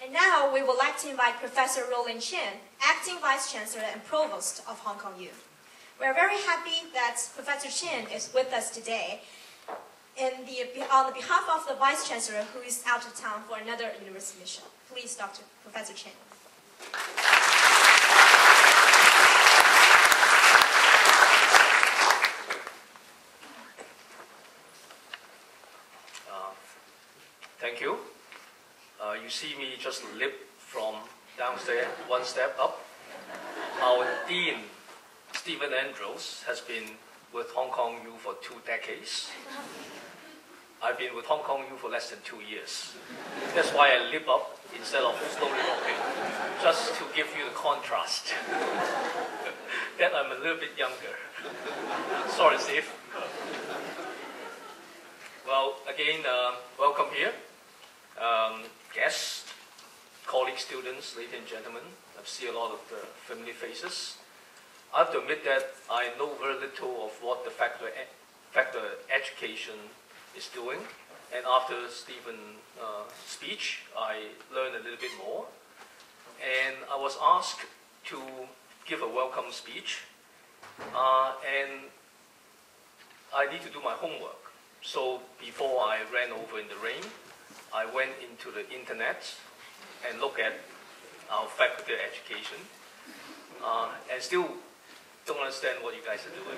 And now we would like to invite Professor Roland Chen, Acting Vice Chancellor and Provost of Hong Kong U. We are very happy that Professor Chen is with us today on behalf of the Vice Chancellor who is out of town for another university mission. Please, Dr. Professor Chen. Thank you. You see me just leap from downstairs, one step up. Our Dean, Stephen Andrews, has been with Hong Kong U for 2 decades. I've been with Hong Kong U for less than 2 years. That's why I leap up instead of slowly walking, just to give you the contrast. That I'm a little bit younger. Sorry, Steve. Well, again, welcome here. Guests, colleagues, students, ladies and gentlemen. I see a lot of familiar faces. I have to admit that I know very little of what the factor education is doing. And after Stephen's speech, I learned a little bit more. And I was asked to give a welcome speech. And I need to do my homework. So before I ran over in the rain, I went into the internet and looked at our faculty of education, and still don't understand what you guys are doing.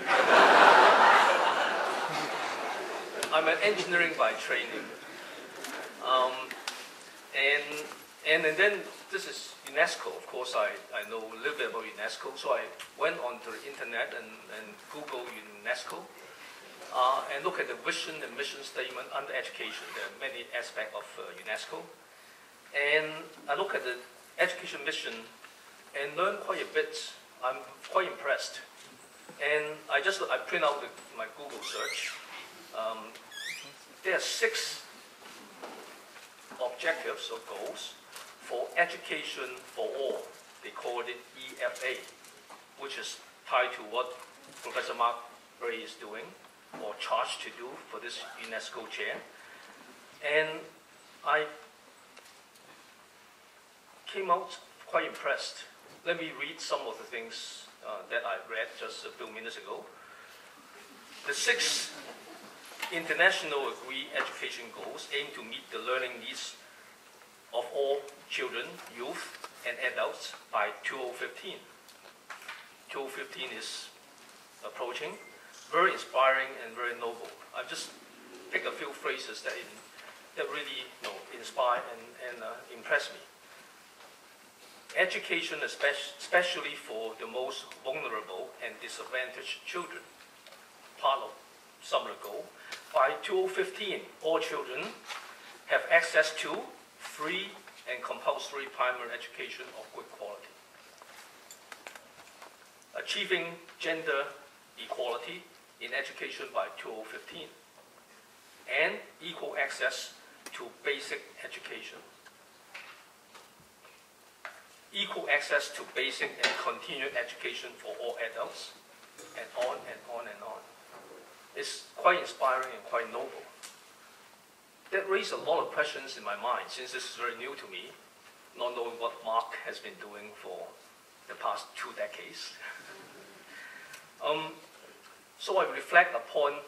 I'm an engineering by training, and then this is UNESCO. Of course, I know a little bit about UNESCO, so I went onto the internet and Googled UNESCO. And look at the vision and mission statement under education. There are many aspects of UNESCO. And I look at the education mission and learn quite a bit. I'm quite impressed. And I print out my Google search. There are 6 objectives or goals for education for all. They call it EFA, which is tied to what Professor Mark Bray is doing, or charged to do for this UNESCO chair. And I came out quite impressed. Let me read some of the things that I read just a few minutes ago. The 6 international agreed education goals aim to meet the learning needs of all children, youth, and adults by 2015. 2015 is approaching. Very inspiring and very noble. I've just picked a few phrases that really inspire and impress me. Education, especially for the most vulnerable and disadvantaged children, part of some of the goal. By 2015, all children have access to free and compulsory primary education of good quality. Achieving gender equality in education by 2015, and equal access to basic education. Equal access to basic and continued education for all adults, and on and on and on. It's quite inspiring and quite noble. That raised a lot of questions in my mind, since this is very new to me, not knowing what Mark has been doing for the past 2 decades. So I reflect upon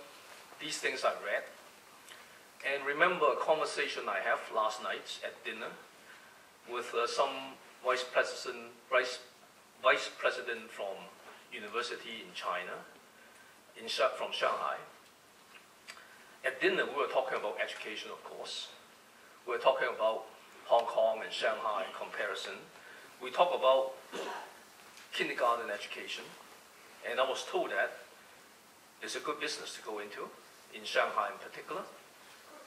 these things I read, and remember a conversation I had last night at dinner with some vice president from university in China, from Shanghai. At dinner, we were talking about education, of course. We were talking about Hong Kong and Shanghai in comparison. We talked about kindergarten education, and I was told that it's a good business to go into, in Shanghai in particular,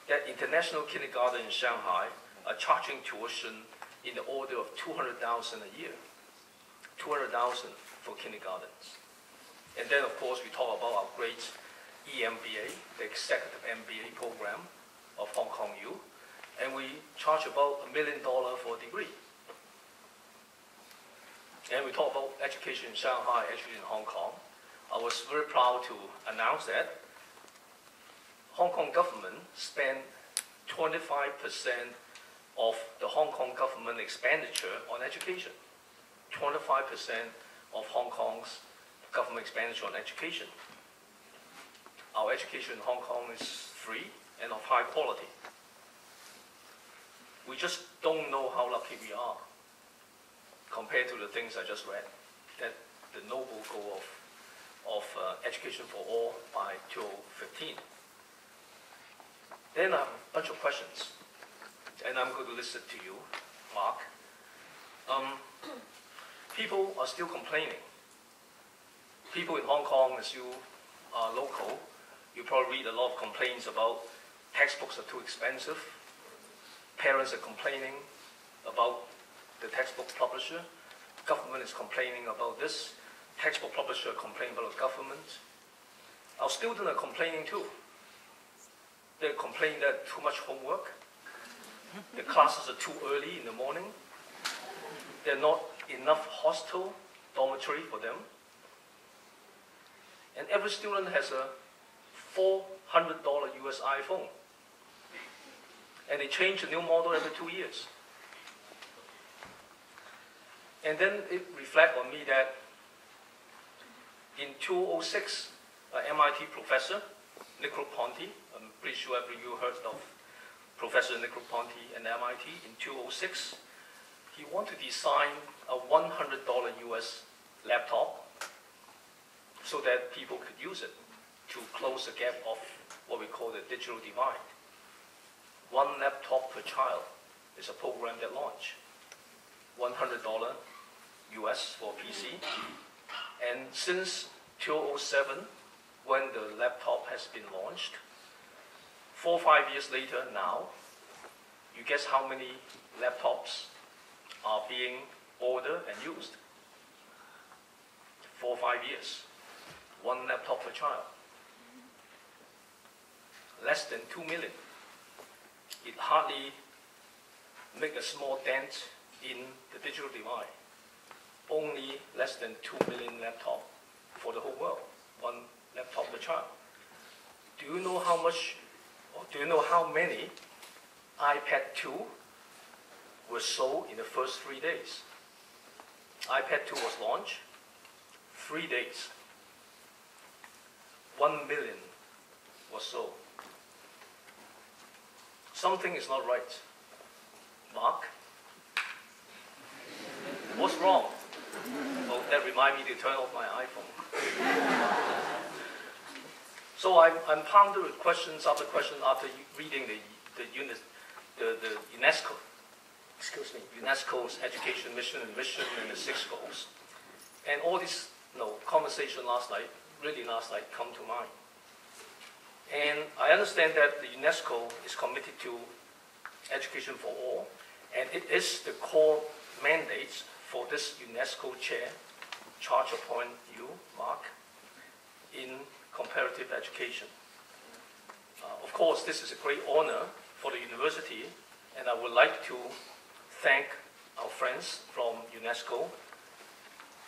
that international kindergarten in Shanghai are charging tuition in the order of $200,000 a year. $200,000 for kindergartens. And then, of course, we talk about our great EMBA, the Executive MBA program of Hong Kong U, and we charge about $1 million for a degree. And we talk about education in Shanghai, education in Hong Kong. I was very proud to announce that Hong Kong government spent 25% of the Hong Kong government expenditure on education. 25% of Hong Kong's government expenditure on education. Our education in Hong Kong is free and of high quality. We just don't know how lucky we are compared to the things I just read, that the noble goal of education for all by 2015. Then I have a bunch of questions, and I'm going to list it to you, Mark. People are still complaining. People in Hong Kong, as you are local, you probably read a lot of complaints about textbooks are too expensive. Parents are complaining about the textbook publisher. Government is complaining about this. Textbook publisher complaining about the government. Our students are complaining too. They're complaining that too much homework. The classes are too early in the morning. There are not enough hostel dormitory for them. And every student has a $400 US iPhone. And they change the new model every 2 years. And then it reflects on me that in 2006, an MIT professor, Negroponte, I'm pretty sure every you heard of Professor Negroponte at MIT, in 2006, he wanted to design a $100 US laptop so that people could use it to close the gap of what we call the digital divide. One laptop per child is a program that launched. $100 US for PC. And since 2007, when the laptop has been launched, 4 or 5 years later now, you guess how many laptops are being ordered and used? 4 or 5 years. One laptop per child. Less than 2 million. It hardly makes a small dent in the digital divide. Only less than 2 million laptops for the whole world. One laptop per child. Do you know how much, or do you know how many iPad 2 were sold in the first 3 days? iPad 2 was launched, 3 days. 1 million was sold. Something is not right. Mark? What's wrong? Oh, that reminds me to turn off my iPhone. So I'm pounded with questions after reading the UNESCO, UNESCO's education mission and the 6 goals. And all this conversation last night come to mind. And I understand that the UNESCO is committed to education for all, and it is the core mandate for this UNESCO chair, charge upon you, Mark, in comparative education. Of course, this is a great honor for the university, and I would like to thank our friends from UNESCO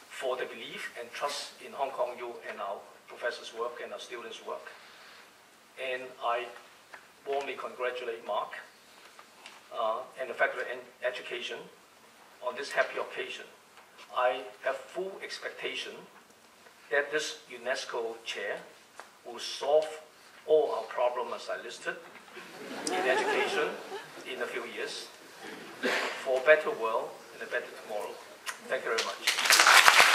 for the belief and trust in Hong Kong U and our professors' work and our students' work. And I warmly congratulate Mark and the Faculty of Education on this happy occasion. I have full expectation that this UNESCO chair will solve all our problems as I listed in education in a few years for a better world and a better tomorrow. Thank you very much.